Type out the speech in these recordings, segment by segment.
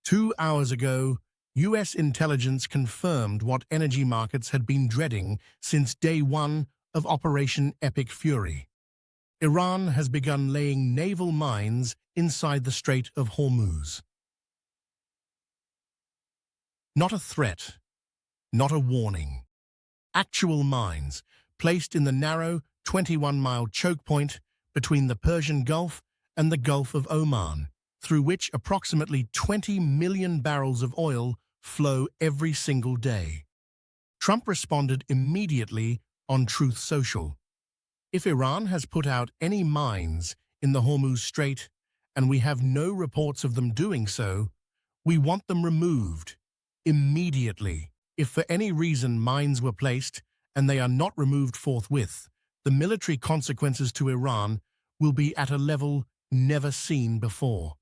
2 hours ago, U.S. intelligence confirmed what energy markets had been dreading since day one of Operation Epic Fury. Iran has begun laying naval mines inside the Strait of Hormuz. Not a threat, not a warning. Actual mines placed in the narrow 21-mile choke point between the Persian Gulf and the Gulf of Oman, through which approximately 20 million barrels of oil flow every single day. Trump responded immediately on Truth Social. If Iran has put out any mines in the Hormuz Strait, and we have no reports of them doing so, we want them removed immediately. If for any reason mines were placed and they are not removed forthwith, the military consequences to Iran will be at a level never seen before.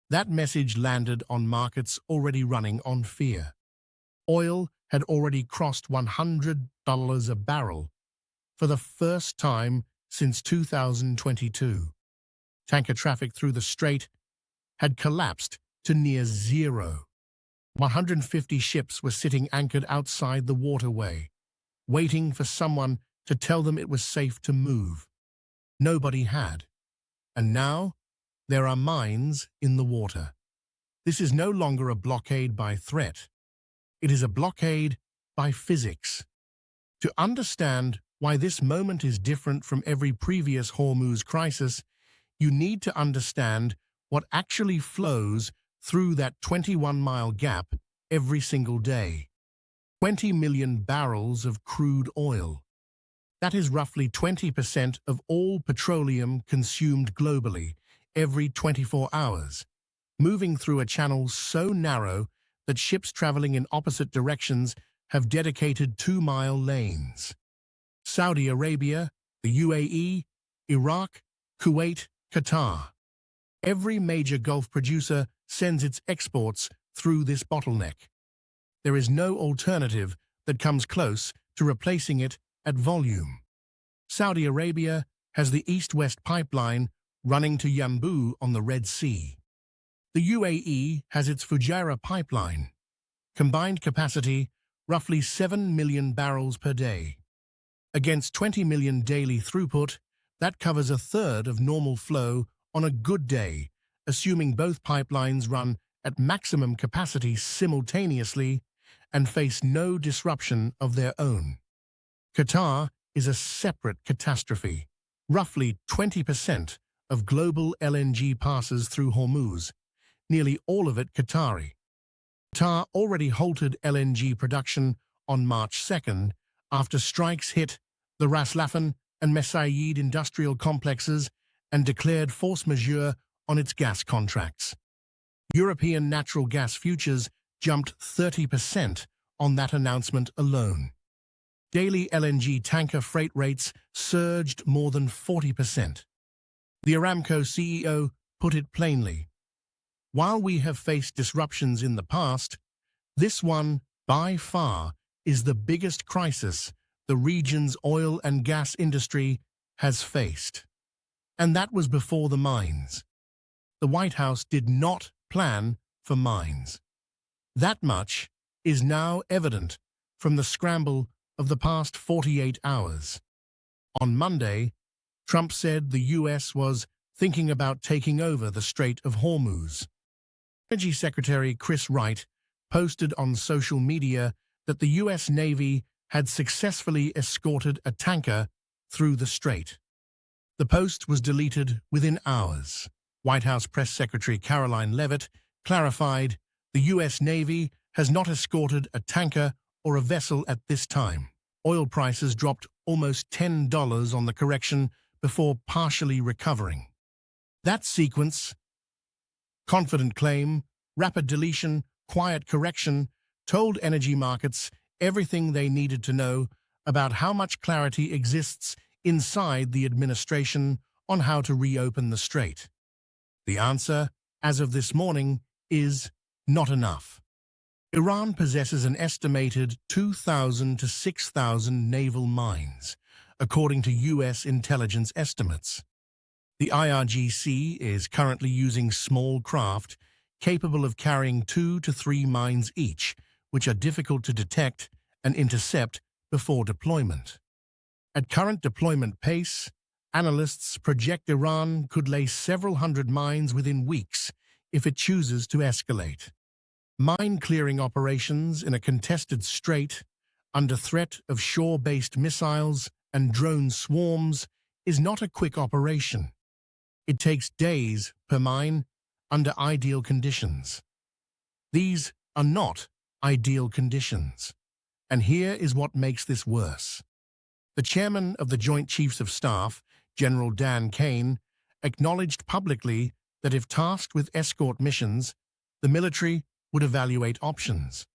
That message landed on markets already running on fear. Oil had already crossed $100 a barrel for the first time since 2022. Tanker traffic through the Strait had collapsed to near zero. 150 ships were sitting anchored outside the waterway, waiting for someone to tell them it was safe to move. Nobody had. And now, there are mines in the water. This is no longer a blockade by threat. It is a blockade by physics. To understand why this moment is different from every previous Hormuz crisis, you need to understand what actually flows through that 21-mile gap every single day. 20 million barrels of crude oil. That is roughly 20% of all petroleum consumed globally every 24 hours, moving through a channel so narrow that ships traveling in opposite directions have dedicated 2-mile lanes. Saudi Arabia, the UAE, Iraq, Kuwait, Qatar. Every major Gulf producer sends its exports through this bottleneck. There is no alternative that comes close to replacing it at volume. Saudi Arabia has the East-West pipeline running to Yanbu on the Red Sea. The UAE has its Fujairah pipeline. Combined capacity, roughly 7 million barrels per day. Against 20 million daily throughput, that covers a third of normal flow on a good day, assuming both pipelines run at maximum capacity simultaneously and face no disruption of their own. Qatar is a separate catastrophe. Roughly 20% of global LNG passes through Hormuz, nearly all of it Qatari. Qatar already halted LNG production on March 2nd after strikes hit the Ras Laffan and Mesaieed industrial complexes and declared force majeure on its gas contracts. European natural gas futures jumped 30% on that announcement alone. Daily LNG tanker freight rates surged more than 40%. The Aramco CEO put it plainly, "While we have faced disruptions in the past, this one, by far, is the biggest crisis the region's oil and gas industry has faced." And that was before the mines. The White House did not plan for mines. That much is now evident from the scramble of the past 48 hours. On Monday, Trump said the U.S. was thinking about taking over the Strait of Hormuz. Energy Secretary Chris Wright posted on social media that the U.S. Navy had successfully escorted a tanker through the strait. The post was deleted within hours. White House Press Secretary Caroline Leavitt clarified, "The U.S. Navy has not escorted a tanker or a vessel at this time." Oil prices dropped almost $10 on the correction before partially recovering. That sequence, confident claim, rapid deletion, quiet correction, told energy markets everything they needed to know about how much clarity exists inside the administration on how to reopen the strait. The answer, as of this morning, is not enough. Iran possesses an estimated 2,000 to 6,000 naval mines, according to U.S. intelligence estimates. The IRGC is currently using small craft capable of carrying 2 to 3 mines each, which are difficult to detect and intercept before deployment. At current deployment pace, analysts project Iran could lay several hundred mines within weeks if it chooses to escalate. Mine-clearing operations in a contested strait, under threat of shore-based missiles and drone swarms, is not a quick operation. It takes days per mine under ideal conditions. These are not ideal conditions, and here is what makes this worse. The chairman of the Joint Chiefs of Staff, General Dan Kane, acknowledged publicly that if tasked with escort missions, the military would evaluate options.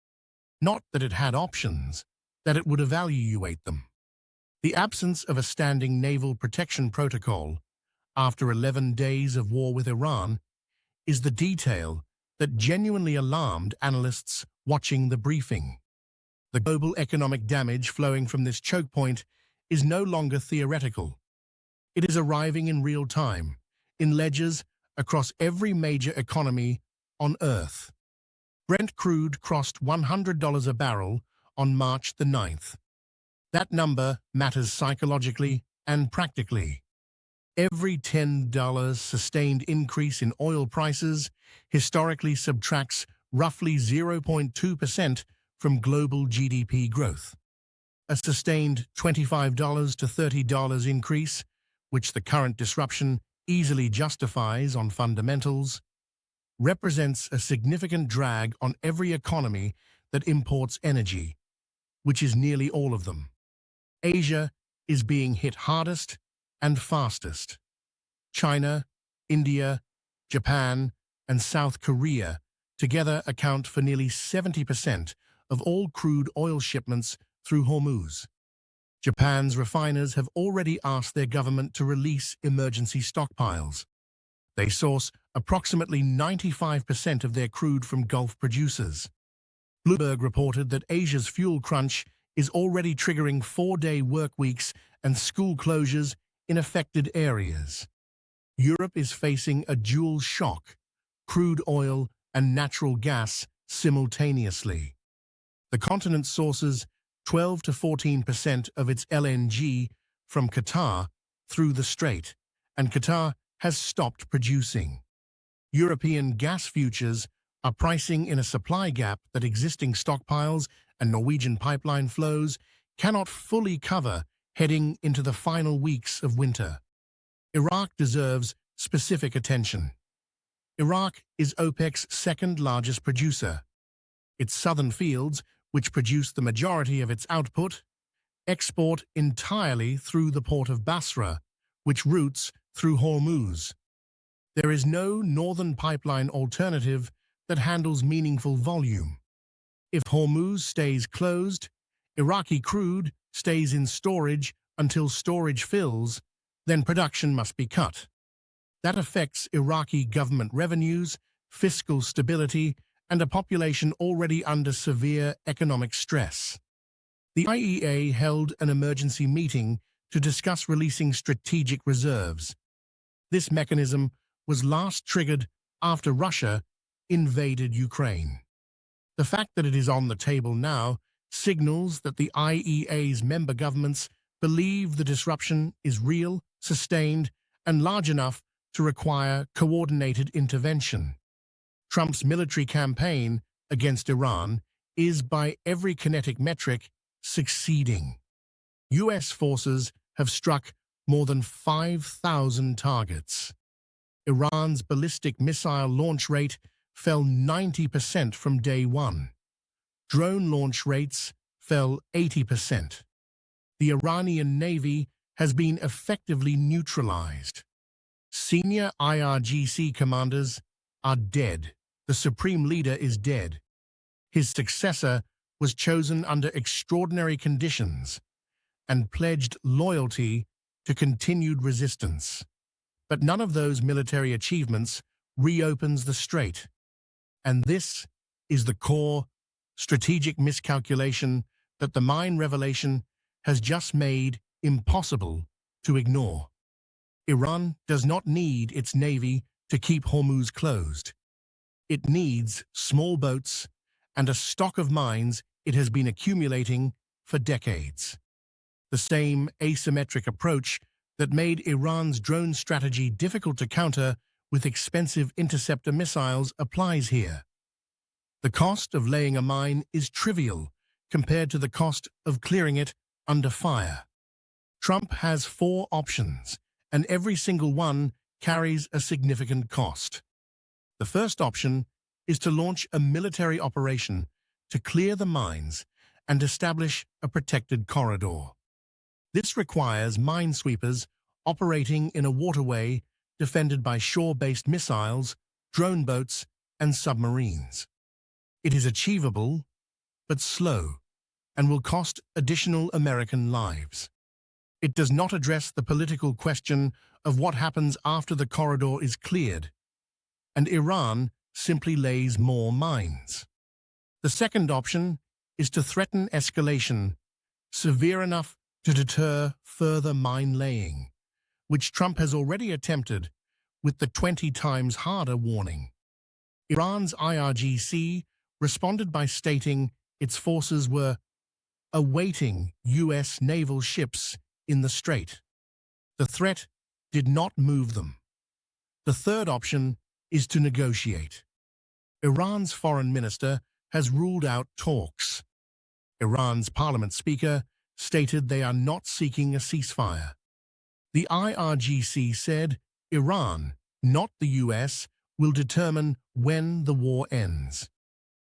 Not that it had options, that it would evaluate them. The absence of a standing naval protection protocol after 11 days of war with Iran is the detail that genuinely alarmed analysts watching the briefing. The global economic damage flowing from this choke point is no longer theoretical. It is arriving in real time, in ledgers across every major economy on Earth. Brent crude crossed $100 a barrel on March the 9th. That number matters psychologically and practically. Every $10 sustained increase in oil prices historically subtracts roughly 0.2% from global GDP growth. A sustained $25 to $30 increase, which the current disruption easily justifies on fundamentals, represents a significant drag on every economy that imports energy, which is nearly all of them. Asia is being hit hardest and fastest. China, India, Japan, and South Korea together account for nearly 70% of all crude oil shipments through Hormuz. Japan's refiners have already asked their government to release emergency stockpiles. They source approximately 95% of their crude from Gulf producers. Bloomberg reported that Asia's fuel crunch is already triggering 4-day work weeks and school closures in affected areas. Europe is facing a dual shock, crude oil and natural gas simultaneously. The continent sources 12 to 14% of its LNG from Qatar through the Strait, and Qatar has stopped producing. European gas futures are pricing in a supply gap that existing stockpiles and Norwegian pipeline flows cannot fully cover heading into the final weeks of winter. Iraq deserves specific attention. Iraq is OPEC's second-largest producer. Its southern fields, which produce the majority of its output, export entirely through the port of Basra, which routes through Hormuz. There is no northern pipeline alternative that handles meaningful volume. If Hormuz stays closed, Iraqi crude stays in storage until storage fills, then production must be cut. That affects Iraqi government revenues, fiscal stability, and a population already under severe economic stress. The IEA held an emergency meeting to discuss releasing strategic reserves. This mechanism was last triggered after Russia invaded Ukraine. The fact that it is on the table now signals that the IEA's member governments believe the disruption is real, sustained, and large enough to require coordinated intervention. Trump's military campaign against Iran is, by every kinetic metric, succeeding. U.S. forces have struck more than 5,000 targets. Iran's ballistic missile launch rate fell 90% from day one. Drone launch rates fell 80%. The Iranian Navy has been effectively neutralized. Senior IRGC commanders are dead. The supreme leader is dead. His successor was chosen under extraordinary conditions and pledged loyalty to continued resistance. But none of those military achievements reopens the Strait. And this is the core strategic miscalculation that the mine revelation has just made impossible to ignore. Iran does not need its navy to keep Hormuz closed. It needs small boats and a stock of mines it has been accumulating for decades. The same asymmetric approach that made Iran's drone strategy difficult to counter with expensive interceptor missiles applies here. The cost of laying a mine is trivial compared to the cost of clearing it under fire. Trump has 4 options, and every single one carries a significant cost. The first option is to launch a military operation to clear the mines and establish a protected corridor. This requires minesweepers operating in a waterway defended by shore-based missiles, drone boats, and submarines. It is achievable, but slow, and will cost additional American lives. It does not address the political question of what happens after the corridor is cleared, and Iran simply lays more mines. The second option is to threaten escalation, severe enough to deter further mine laying, which Trump has already attempted with the 20 times harder warning. Iran's IRGC responded by stating its forces were awaiting U.S. naval ships in the Strait. The threat did not move them. The third option is to negotiate. Iran's foreign minister has ruled out talks. Iran's parliament speaker stated they are not seeking a ceasefire. The IRGC said Iran, not the U.S., will determine when the war ends.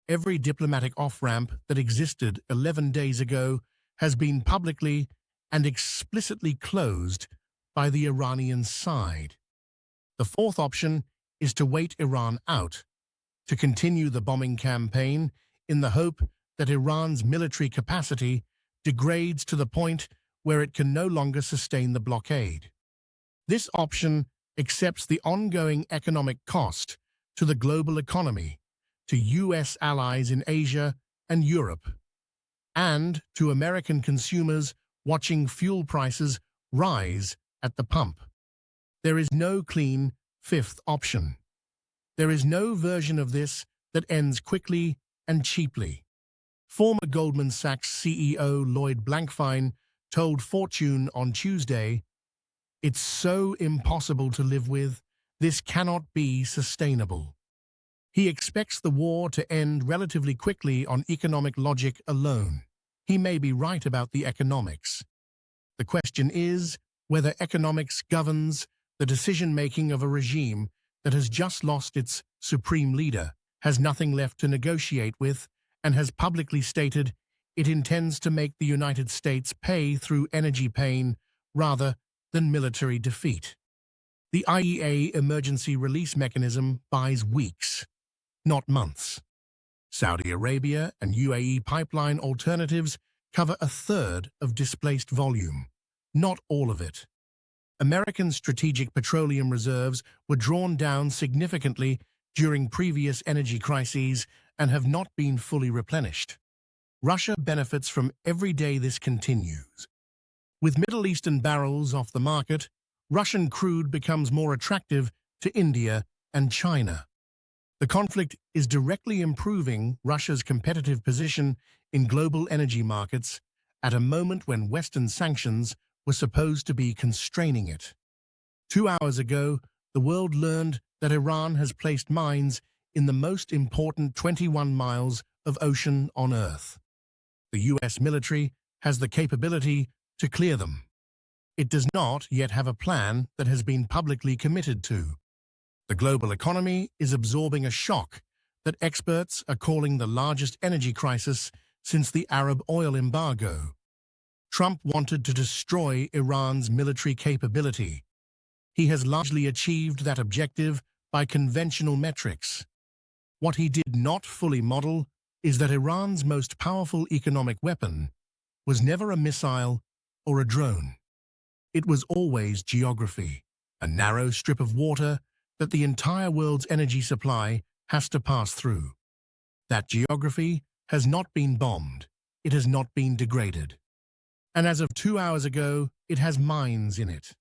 Every diplomatic off-ramp that existed 11 days ago has been publicly and explicitly closed by the Iranian side. The fourth option is to wait Iran out, to continue the bombing campaign in the hope that Iran's military capacity degrades to the point where it can no longer sustain the blockade. This option accepts the ongoing economic cost to the global economy, to U.S. allies in Asia and Europe, and to American consumers watching fuel prices rise at the pump. There is no clean fifth option. There is no version of this that ends quickly and cheaply. Former Goldman Sachs CEO Lloyd Blankfein told Fortune on Tuesday, "It's so impossible to live with, this cannot be sustainable." He expects the war to end relatively quickly on economic logic alone. He may be right about the economics. The question is whether economics governs the decision-making of a regime that has just lost its supreme leader, has nothing left to negotiate with, and has publicly stated it intends to make the United States pay through energy pain rather than military defeat. The IEA emergency release mechanism buys weeks, not months. Saudi Arabia and UAE pipeline alternatives cover a third of displaced volume, not all of it. American strategic petroleum reserves were drawn down significantly during previous energy crises and have not been fully replenished. Russia benefits from every day this continues. With Middle Eastern barrels off the market, Russian crude becomes more attractive to India and China. The conflict is directly improving Russia's competitive position in global energy markets at a moment when Western sanctions were supposed to be constraining it. 2 hours ago, the world learned that Iran has placed mines in the most important 21 miles of ocean on Earth. The U.S. military has the capability to clear them. It does not yet have a plan that has been publicly committed to. The global economy is absorbing a shock that experts are calling the largest energy crisis since the Arab oil embargo. Trump wanted to destroy Iran's military capability. He has largely achieved that objective by conventional metrics. What he did not fully model is that Iran's most powerful economic weapon was never a missile or a drone. It was always geography, a narrow strip of water that the entire world's energy supply has to pass through. That geography has not been bombed. It has not been degraded. And as of 2 hours ago, it has mines in it.